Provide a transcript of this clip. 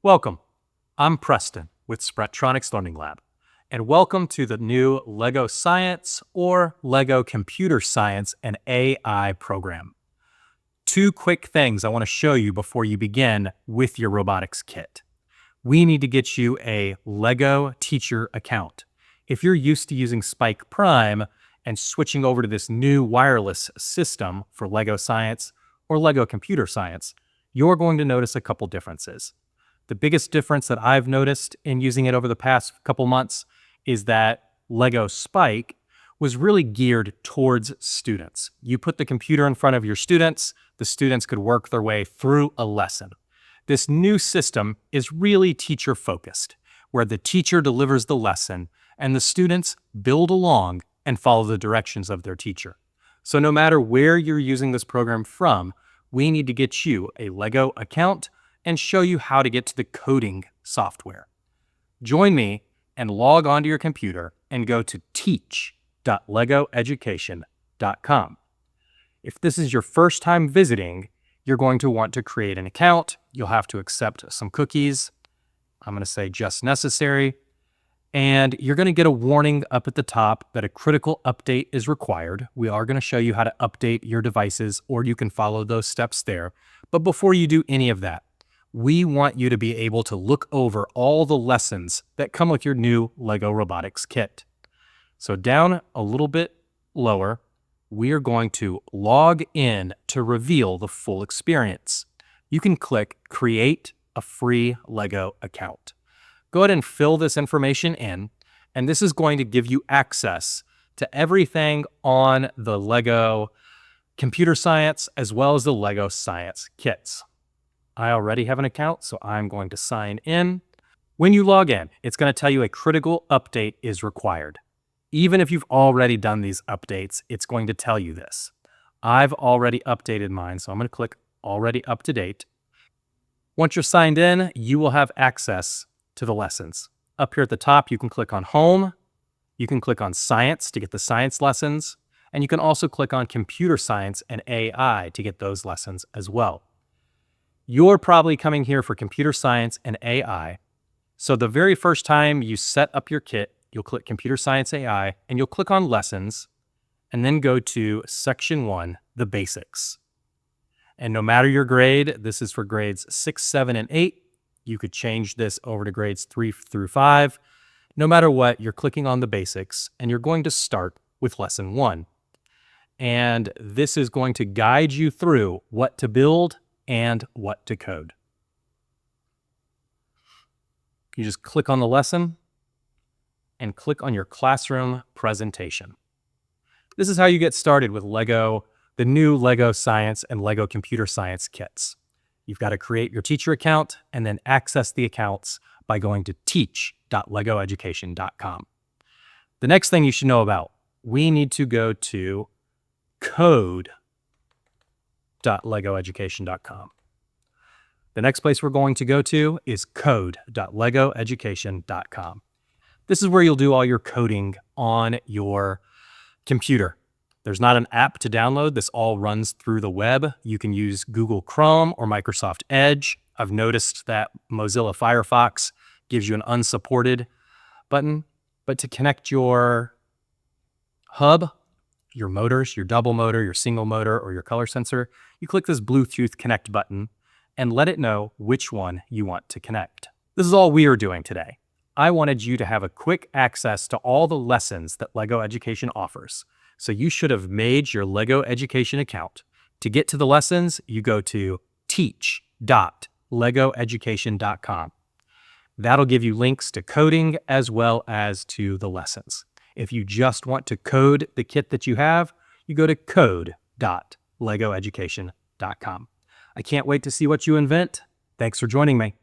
Welcome. I'm Preston with Sprattronics Learning Lab, and welcome to the new LEGO Science or LEGO Computer Science and AI program. Two quick things I want to show you before you begin with your robotics kit. We need to get you a LEGO teacher account. If you're used to using Spike Prime and switching over to this new wireless system for LEGO Science or LEGO Computer Science, you're going to notice a couple differences. The biggest difference that I've noticed in using it over the past couple months is that LEGO Spike was really geared towards students. You put the computer in front of your students, the students could work their way through a lesson. This new system is really teacher-focused, where the teacher delivers the lesson and the students build along and follow the directions of their teacher. So no matter where you're using this program from, we need to get you a LEGO account and show you how to get to the coding software. Join me and log onto your computer and go to teach.legoeducation.com. If this is your first time visiting, you're going to want to create an account. You'll have to accept some cookies. I'm going to say just necessary. And you're going to get a warning up at the top that a critical update is required. We are going to show you how to update your devices, or you can follow those steps there. But before you do any of that, we want you to be able to look over all the lessons that come with your new LEGO Robotics kit. So down a little bit lower, we are going to log in to reveal the full experience. You can click Create a Free LEGO Account. Go ahead and fill this information in, and this is going to give you access to everything on the LEGO Computer Science as well as the LEGO Science kits. I already have an account, so I'm going to sign in. When you log in, it's going to tell you a critical update is required. Even if you've already done these updates, it's going to tell you this. I've already updated mine, so I'm going to click Already Up to Date. Once you're signed in, you will have access to the lessons. Up here at the top, you can click on Home. You can click on Science to get the science lessons. And you can also click on Computer Science and AI to get those lessons as well. You're probably coming here for computer science and AI. So the very first time you set up your kit, you'll click Computer Science AI, and you'll click on Lessons, and then go to Section 1, the Basics. And no matter your grade, this is for grades 6, 7, and 8. You could change this over to grades 3 through 5. No matter what, you're clicking on the Basics, and you're going to start with Lesson 1. And this is going to guide you through what to build and what to code. You just click on the lesson and click on your classroom presentation. This is how you get started with LEGO, the new LEGO Science and LEGO Computer Science kits. You've got to create your teacher account and then access the accounts by going to teach.legoeducation.com. The next thing you should know about, we need to go to code.legoeducation.com. The next place we're going to go to is code.legoeducation.com. This is where you'll do all your coding on your computer. There's not an app to download. This all runs through the web. You can use Google Chrome or Microsoft Edge. I've noticed that Mozilla Firefox gives you an unsupported button, but to connect your hub, your motors, your double motor, your single motor, or your color sensor, you click this Bluetooth connect button and let it know which one you want to connect. This is all we are doing today. I wanted you to have a quick access to all the lessons that LEGO Education offers. So you should have made your LEGO Education account. To get to the lessons, you go to teach.legoeducation.com. That'll give you links to coding as well as to the lessons. If you just want to code the kit that you have, you go to code.legoeducation.com. I can't wait to see what you invent. Thanks for joining me.